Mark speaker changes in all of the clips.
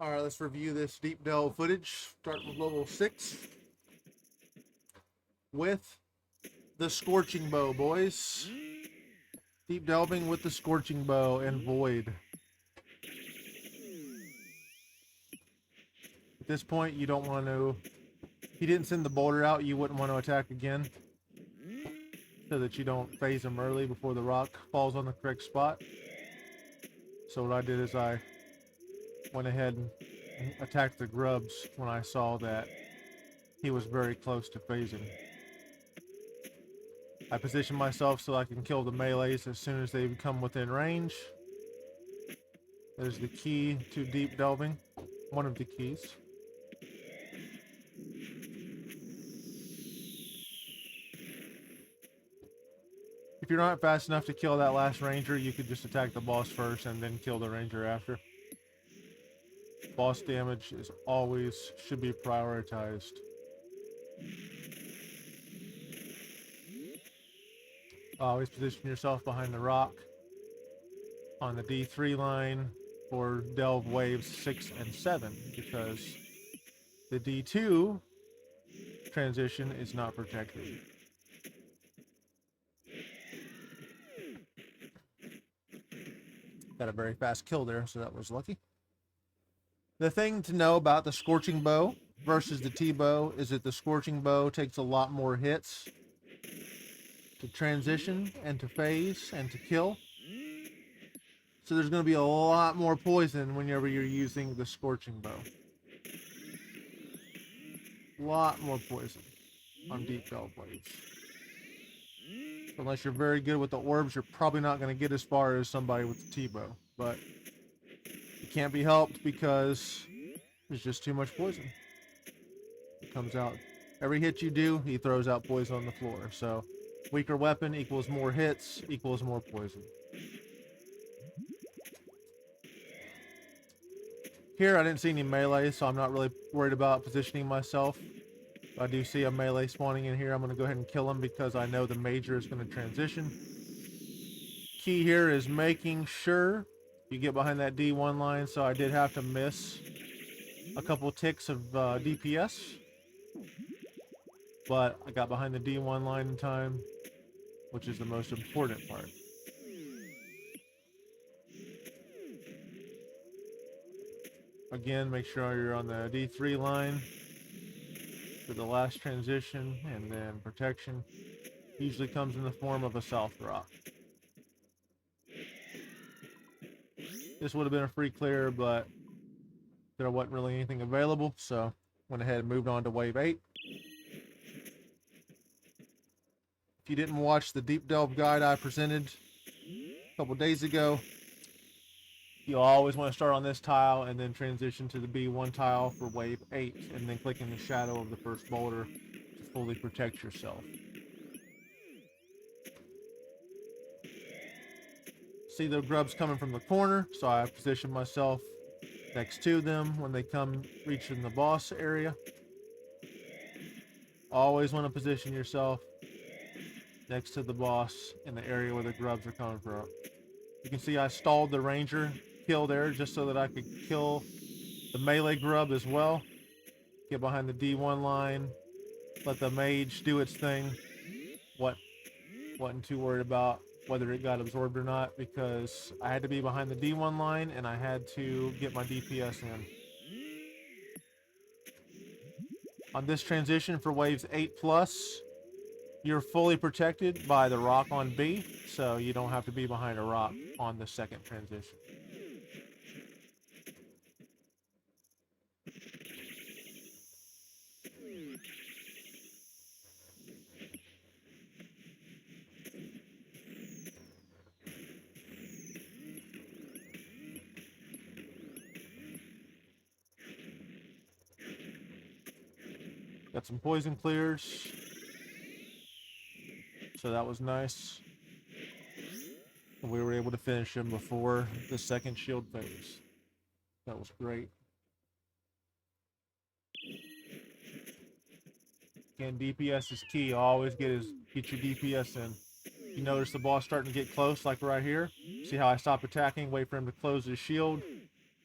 Speaker 1: All right, let's review this deep delve footage. Starting with level 6 with the Scorching Bow, boys. Deep delving with the Scorching Bow and Void. At this point, you don't want to... If he didn't send the boulder out, you wouldn't want to attack again, so that you don't phase him early before the rock falls on the correct spot. So what I did is I went ahead and attacked the grubs when I saw that he was very close to phasing. I position myself so I can kill the melees as soon as they come within range. There's the key to deep delving. One of the keys. If you're not fast enough to kill that last ranger, you could just attack the boss first and then kill the ranger after. Boss damage is always should be prioritized. Always position yourself behind the rock on the D3 line for delve waves 6 and 7, because the D2 transition is not protected. Got a very fast kill there, so that was lucky. The thing to know about the Scorching Bow versus the T-Bow is that the Scorching Bow takes a lot more hits to transition and to phase and to kill. So there's going to be a lot more poison whenever you're using the Scorching Bow. A lot more poison on deep delve waves. Unless you're very good with the orbs, you're probably not going to get as far as somebody with the T-Bow. But it can't be helped because there's just too much poison. It comes out. Every hit you do, he throws out poison on the floor. So weaker weapon equals more hits equals more poison. Here I didn't see any melee, so I'm not really worried about positioning myself. If I do see a melee spawning in here, I'm going to go ahead and kill him because I know the major is going to transition. Key here is making sure you get behind that D1 line, so I did have to miss a couple ticks of DPS. But I got behind the D1 line in time, which is the most important part. Again, make sure you're on the D3 line for the last transition, and then protection usually comes in the form of a south rock. This would have been a free clear, but there wasn't really anything available, so went ahead and moved on to wave 8. If you didn't watch the deep delve guide I presented a couple days ago, you'll always want to start on this tile and then transition to the B1 tile for wave 8, and then click in the shadow of the first boulder to fully protect yourself. See the grubs coming from the corner, so I position myself next to them when they come reaching the boss area. Always want to position yourself next to the boss in the area where the grubs are coming from. You can see I stalled the ranger kill there just so that I could kill the melee grub as well. Get behind the D1 line, let the mage do its thing. Wasn't too worried about whether it got absorbed or not, because I had to be behind the D1 line and I had to get my DPS in. On this transition for waves 8+, you're fully protected by the rock on B, so you don't have to be behind a rock on the second transition. Got some poison clears, so that was nice. And we were able to finish him before the second shield phase. That was great. Again, DPS is key. Always get your DPS in. You notice the boss starting to get close, like right here. See how I stop attacking, wait for him to close his shield,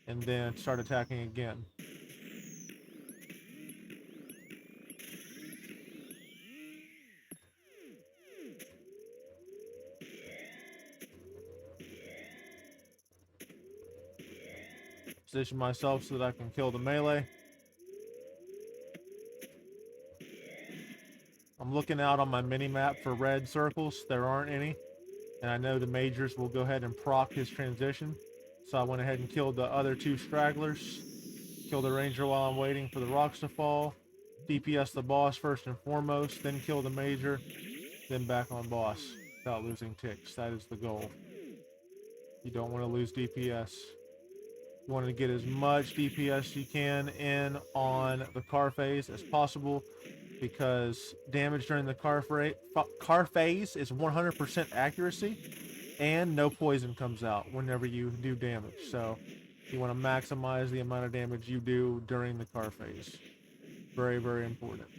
Speaker 1: and then start attacking again. Position myself so that I can kill the melee. I'm looking out on my mini-map for red circles. There aren't any. And I know the majors will go ahead and proc his transition. So I went ahead and killed the other 2 stragglers. Killed the ranger while I'm waiting for the rocks to fall. DPS the boss first and foremost, then kill the major, then back on boss without losing ticks. That is the goal. You don't want to lose DPS. You want to get as much DPS you can in on the car phase as possible, because damage during the car phase is 100% accuracy and no poison comes out whenever you do damage. So you want to maximize the amount of damage you do during the car phase. Very, very important.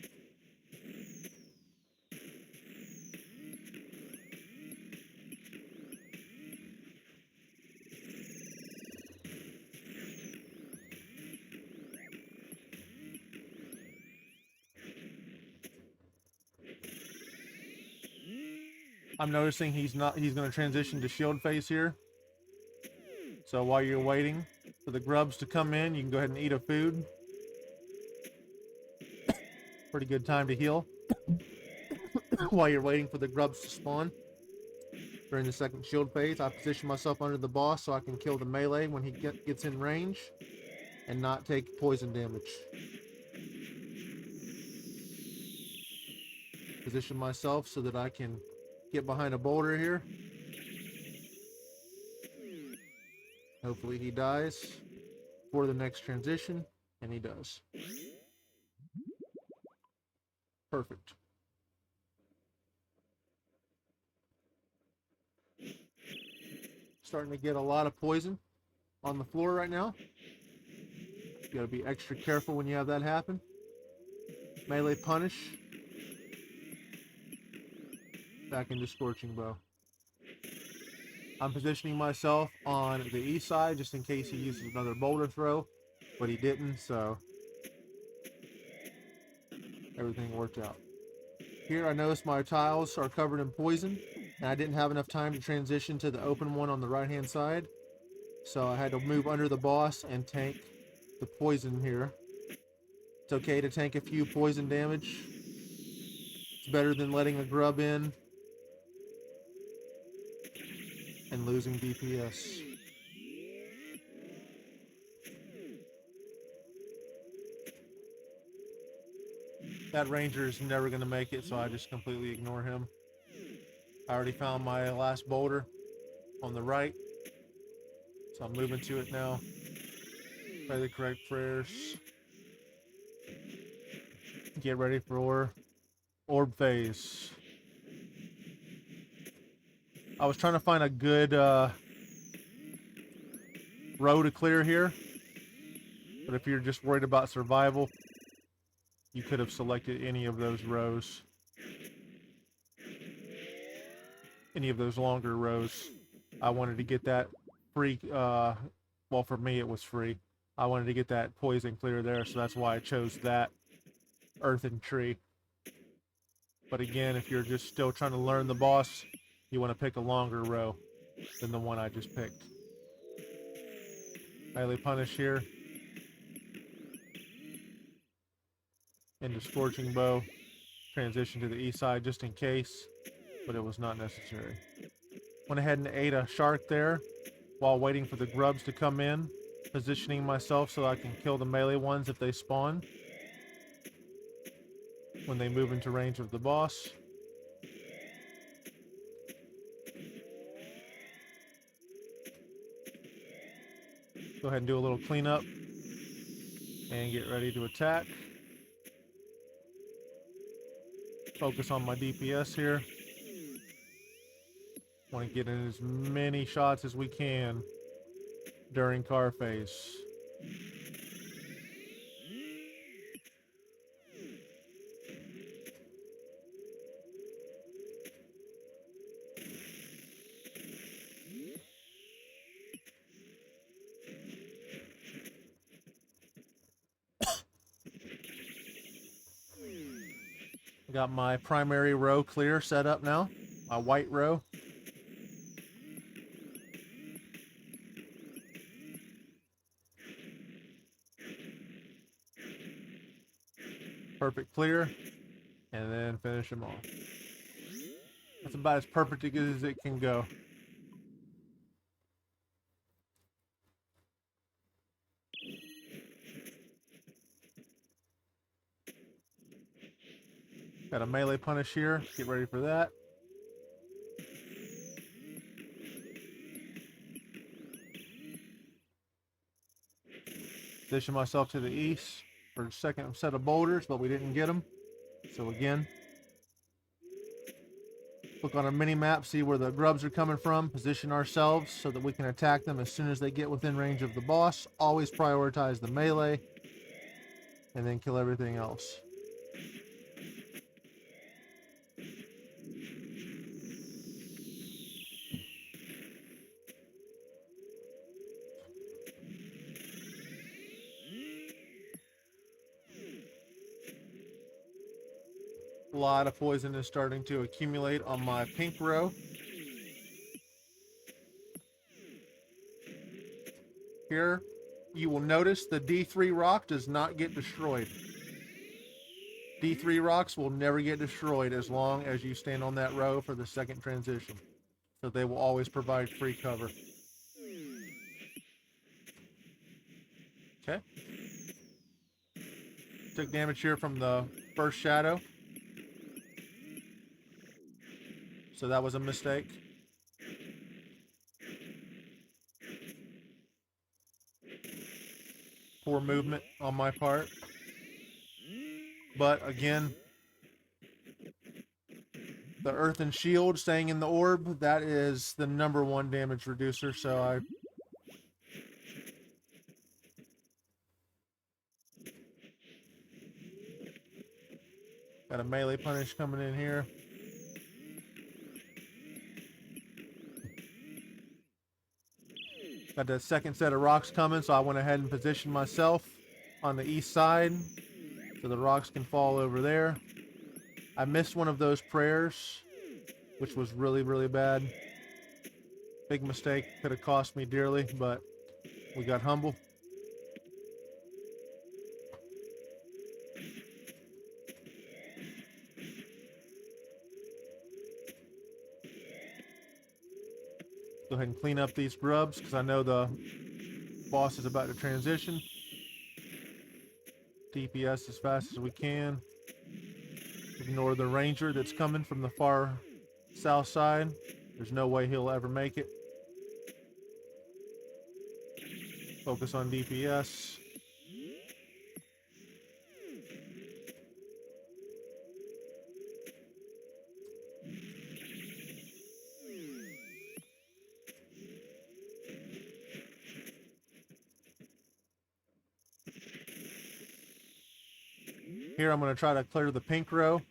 Speaker 1: I'm noticing he's going to transition to shield phase here. So while you're waiting for the grubs to come in, you can go ahead and eat a food. Pretty good time to heal while you're waiting for the grubs to spawn. During the second shield phase, I position myself under the boss so I can kill the melee when he gets in range and not take poison damage. Position myself so that I can get behind a boulder here. Hopefully he dies for the next transition, and he does. Perfect. Starting to get a lot of poison on the floor right now. You gotta be extra careful when you have that happen. Melee punish. Back into Scorching Bow. I'm positioning myself on the east side just in case he uses another boulder throw, but he didn't, so everything worked out. Here I noticed my tiles are covered in poison, and I didn't have enough time to transition to the open one on the right hand side, so I had to move under the boss and tank the poison here. It's okay to tank a few poison damage. It's better than letting a grub in and losing DPS. That ranger is never going to make it, so I just completely ignore him. I already found my last boulder on the right, so I'm moving to it now. Pray the correct prayers. Get ready for orb phase. I was trying to find a good row to clear here, but if you're just worried about survival, you could have selected any of those rows. Any of those longer rows. I wanted to get that free, well, for me it was free. I wanted to get that poison clear there, so that's why I chose that earthen tree. But again, if you're just still trying to learn the boss, you want to pick a longer row than the one I just picked. Highly punish here. Into Scorching Bow. Transition to the east side just in case, but it was not necessary. Went ahead and ate a shark there while waiting for the grubs to come in. Positioning myself so I can kill the melee ones if they spawn when they move into range of the boss. Go ahead and do a little cleanup and get ready to attack. Focus on my DPS here. Want to get in as many shots as we can during car phase. Got my primary row clear set up now, my white row. Perfect clear, and then finish them off. That's about as perfect as it can go. Got a melee punish here. Get ready for that. Position myself to the east for a second set of boulders, but we didn't get them. So again, look on our mini map, see where the grubs are coming from, position ourselves so that we can attack them as soon as they get within range of the boss. Always prioritize the melee, and then kill everything else. A lot of poison is starting to accumulate on my pink row. Here, you will notice the D3 rock does not get destroyed. D3 rocks will never get destroyed as long as you stand on that row for the second transition. So they will always provide free cover. Okay. Took damage here from the first shadow. So that was a mistake. Poor movement on my part. But again, the earthen shield staying in the orb, that is the #1 damage reducer. So I got a melee punish coming in here. Got the second set of rocks coming, so I went ahead and positioned myself on the east side so the rocks can fall over there. I missed one of those prayers, which was really, really bad. Big mistake, could have cost me dearly, but we got humble. Go ahead and clean up these grubs because I know the boss is about to transition. DPS as fast as we can. Ignore the ranger that's coming from the far south side. There's no way he'll ever make it. Focus on DPS. Here I'm going to try to clear the pink row.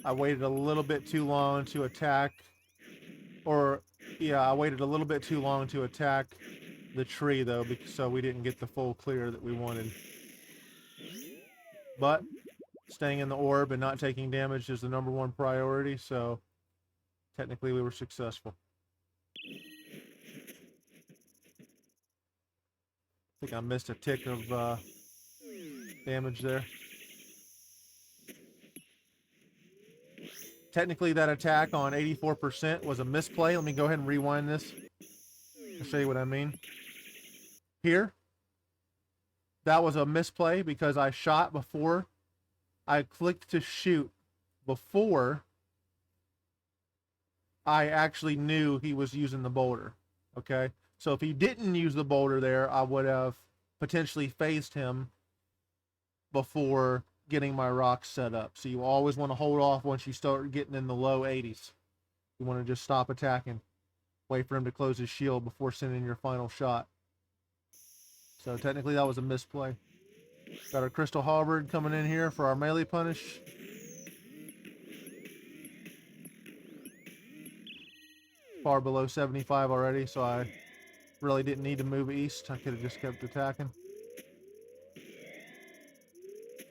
Speaker 1: I waited a little bit too long to attack. I waited a little bit too long to attack the tree though, so we didn't get the full clear that we wanted. But staying in the orb and not taking damage is the #1 priority, so technically we were successful. I think I missed a tick of damage there. Technically that attack on 84% was a misplay. Let me go ahead and rewind this. I'll show you what I mean. Here, that was a misplay because I shot before. I clicked to shoot before I actually knew he was using the boulder. Okay? So if he didn't use the boulder there, I would have potentially phased him before getting my rocks set up. So you always want to hold off once you start getting in the low 80s. You want to just stop attacking. Wait for him to close his shield before sending your final shot. So technically that was a misplay. Got our crystal halberd coming in here for our melee punish. Far below 75 already, so I really didn't need to move east. I could have just kept attacking.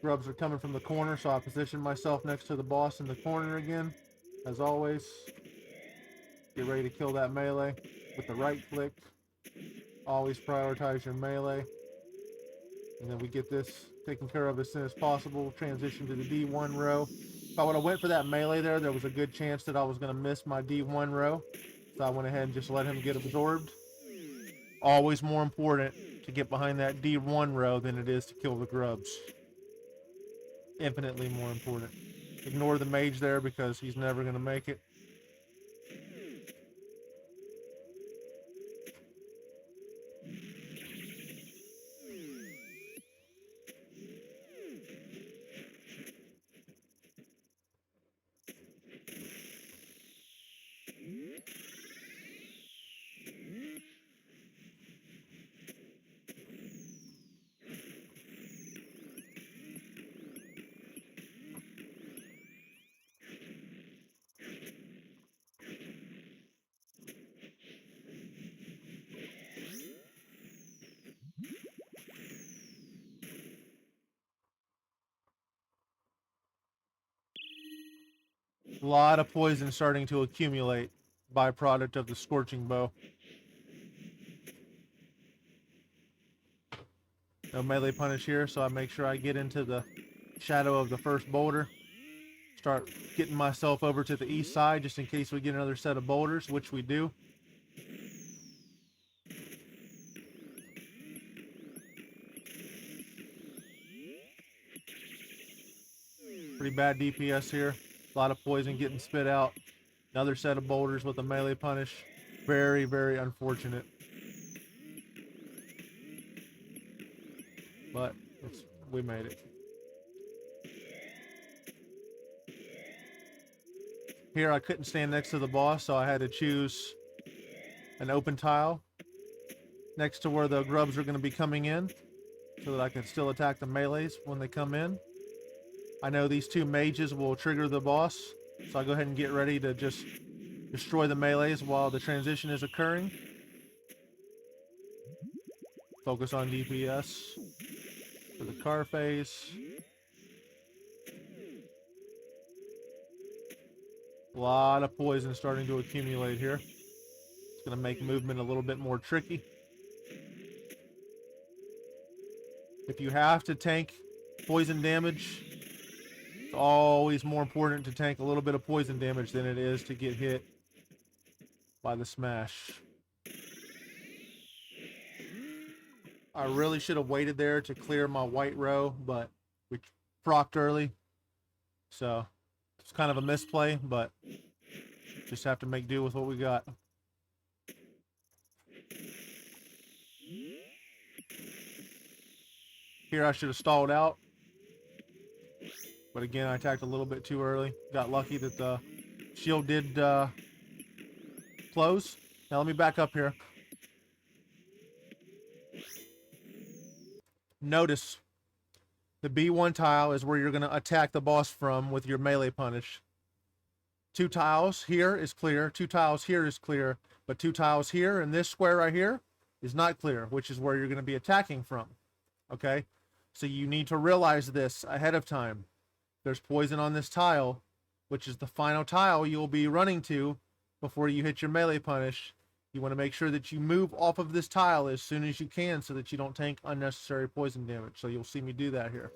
Speaker 1: Grubs are coming from the corner, so I position myself next to the boss in the corner again, as always. Get ready to kill that melee with the right click. Always prioritize your melee. And then we get this taken care of as soon as possible. Transition to the D1 row. If I would have went for that melee there was a good chance that I was going to miss my D1 row. So I went ahead and just let him get absorbed. Always more important to get behind that D1 row than it is to kill the grubs. Infinitely more important. Ignore the mage there because he's never going to make it. A lot of poison starting to accumulate, byproduct of the Scorching bow. No melee punish here, so I make sure I get into the shadow of the first boulder. Start getting myself over to the east side just in case we get another set of boulders, which we do. Pretty bad DPS here. A lot of poison getting spit out. Another set of boulders with a melee punish. Very, very unfortunate. But we made it. Here I couldn't stand next to the boss, so I had to choose an open tile next to where the grubs are going to be coming in so that I can still attack the melees when they come in. I know these two mages will trigger the boss, so I go ahead and get ready to just destroy the melees while the transition is occurring. Focus on DPS for the car phase. A lot of poison starting to accumulate here. It's going to make movement a little bit more tricky. If you have to tank poison damage, it's always more important to tank a little bit of poison damage than it is to get hit by the smash. I really should have waited there to clear my white row, but we procced early. So it's kind of a misplay, but just have to make do with what we got. Here I should have stalled out. But again, I attacked a little bit too early. Got lucky that the shield did close. Now let me back up here. Notice the B1 tile is where you're going to attack the boss from with your melee punish. 2 tiles here is clear. 2 tiles here is clear. But 2 tiles here and this square right here is not clear, which is where you're going to be attacking from. Okay? So you need to realize this ahead of time. There's poison on this tile, which is the final tile you'll be running to before you hit your melee punish. You want to make sure that you move off of this tile as soon as you can so that you don't take unnecessary poison damage. So you'll see me do that here.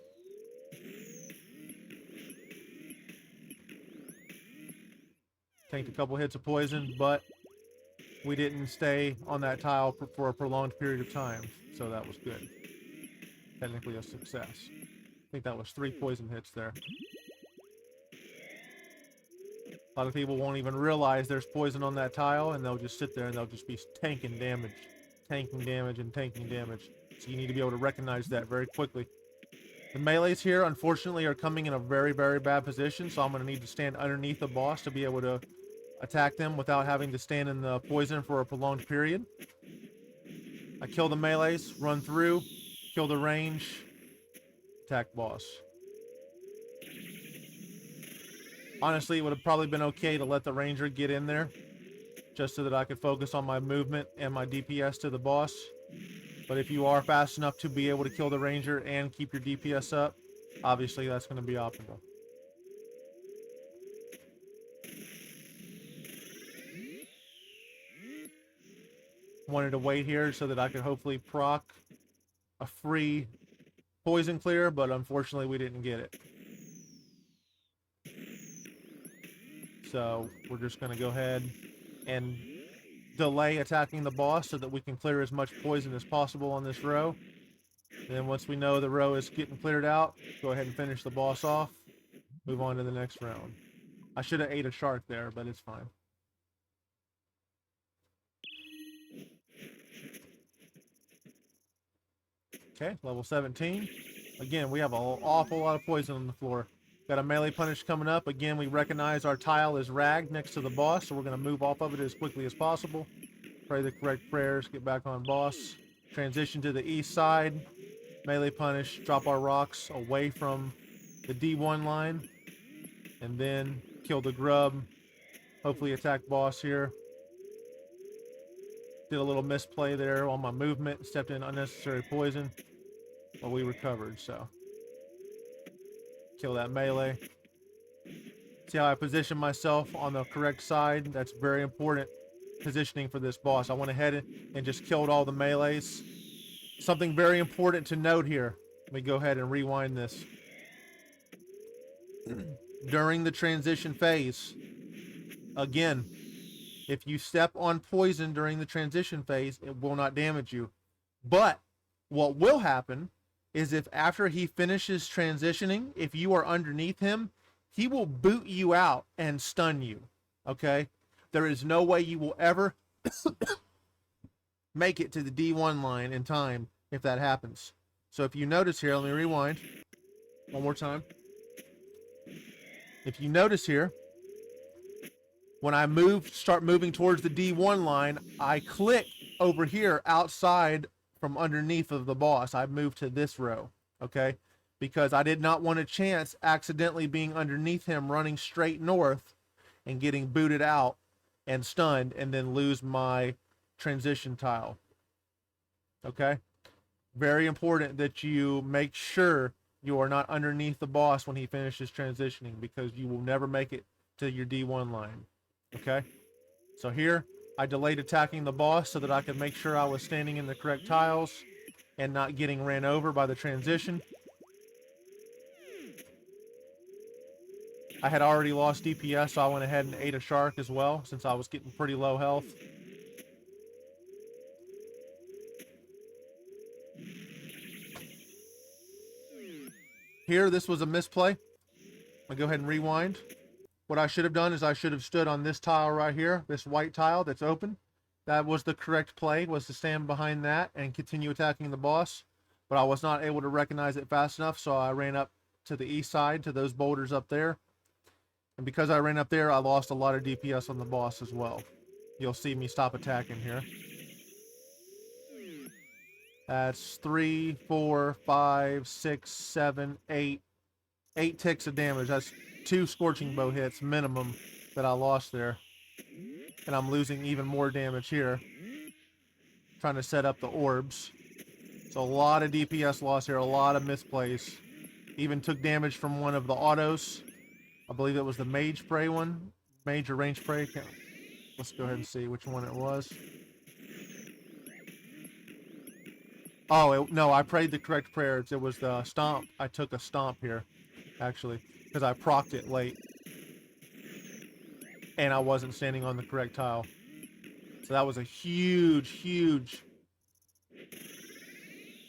Speaker 1: Tanked a couple hits of poison, but we didn't stay on that tile for a prolonged period of time. So that was good. Technically a success. I think that was 3 poison hits there. A lot of people won't even realize there's poison on that tile, and they'll just sit there and they'll just be tanking damage. Tanking damage and tanking damage. So you need to be able to recognize that very quickly. The melees here, unfortunately, are coming in a very, very bad position, so I'm going to need to stand underneath the boss to be able to attack them without having to stand in the poison for a prolonged period. I kill the melees, run through, kill the range, attack boss. Honestly, it would have probably been okay to let the ranger get in there just so that I could focus on my movement and my DPS to the boss. But if you are fast enough to be able to kill the ranger and keep your DPS up, Obviously, that's going to be optimal. Wanted to wait here so that I could hopefully proc a free poison clear, but unfortunately we didn't get it. So we're just going to go ahead and delay attacking the boss so that we can clear as much poison as possible on this row. And then once we know the row is getting cleared out, go ahead and finish the boss off. Move on to the next round. I should have ate a shark there, but it's fine. Okay, level 17. Again, we have an awful lot of poison on the floor. Got a melee punish coming up. Again, we recognize our tile is ragged next to the boss, so we're going to move off of it as quickly as possible. Pray the correct prayers, get back on boss. Transition to the east side. Melee punish, drop our rocks away from the D1 line. And then kill the grub. Hopefully attack boss here. Did a little misplay there on my movement. Stepped in unnecessary poison. But we recovered, so. Kill that melee. See how I position myself on the correct side? That's very important positioning for this boss. I went ahead and just killed all the melees. Something very important to note here. Let me go ahead and rewind this. During the transition phase, again, if you step on poison during the transition phase, it will not damage you. But what will happen is if after he finishes transitioning, if you are underneath him, he will boot you out and stun you. Okay? There is no way you will ever make it to the D1 line in time if that happens. So if you notice here, let me rewind one more time. If you notice here, when I start moving towards the D1 line, I click over here outside from underneath of the boss. I moved to this row, okay? Because I did not want a chance accidentally being underneath him, running straight north and getting booted out and stunned and then lose my transition tile, okay? Very important that you make sure you are not underneath the boss when he finishes transitioning, because you will never make it to your D1 line. Okay? So here, I delayed attacking the boss so that I could make sure I was standing in the correct tiles and not getting ran over by the transition. I had already lost DPS, so I went ahead and ate a shark as well, since I was getting pretty low health. Here, this was a misplay. I'll go ahead and rewind. What I should have done is I should have stood on this tile right here, this white tile that's open. That was the correct play, was to stand behind that and continue attacking the boss. But I was not able to recognize it fast enough, so I ran up to the east side, to those boulders up there. And because I ran up there, I lost a lot of DPS on the boss as well. You'll see me stop attacking here. That's 3, 4, 5, 6, 7, 8. 8 ticks of damage. That's 2 Scorching Bow hits minimum that I lost there. And I'm losing even more damage here. Trying to set up the orbs. So a lot of DPS loss here, a lot of misplays. Even took damage from one of the autos. I believe it was the mage spray one. Mage or range spray. Let's go ahead and see which one it was. Oh, no, I prayed the correct prayers. It was the stomp. I took a stomp here, actually, because I procced it late. And I wasn't standing on the correct tile. So that was a huge, huge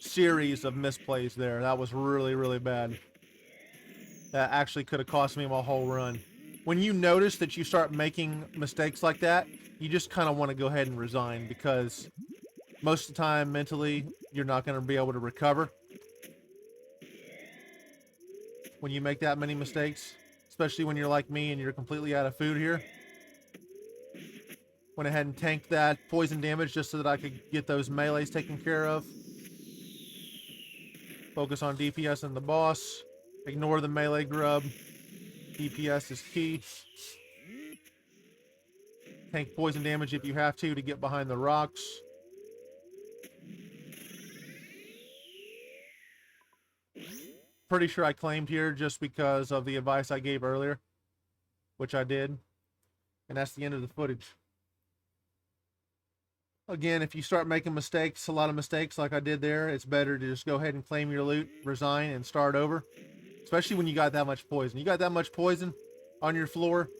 Speaker 1: series of misplays there. That was really, really bad. That actually could have cost me my whole run. When you notice that you start making mistakes like that, you just kind of want to go ahead and resign, because most of the time, mentally, you're not going to be able to recover when you make that many mistakes, especially when you're like me and you're completely out of food here. Went ahead and tanked that poison damage just so that I could get those melees taken care of. Focus on DPS and the boss. Ignore the melee grub. DPS is key. Tank poison damage if you have to get behind the rocks. pretty sure I claimed here just because of the advice I gave earlier, which I did. And that's the end of the footage. Again, if you start making mistakes, a lot of mistakes like I did there, it's better to just go ahead and claim your loot, resign, and start over. Especially when you got that much poison. You got that much poison on your floor,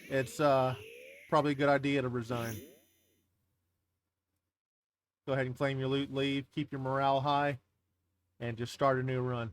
Speaker 1: it's probably a good idea to resign. Go ahead and claim your loot, leave, keep your morale high, and just start a new run.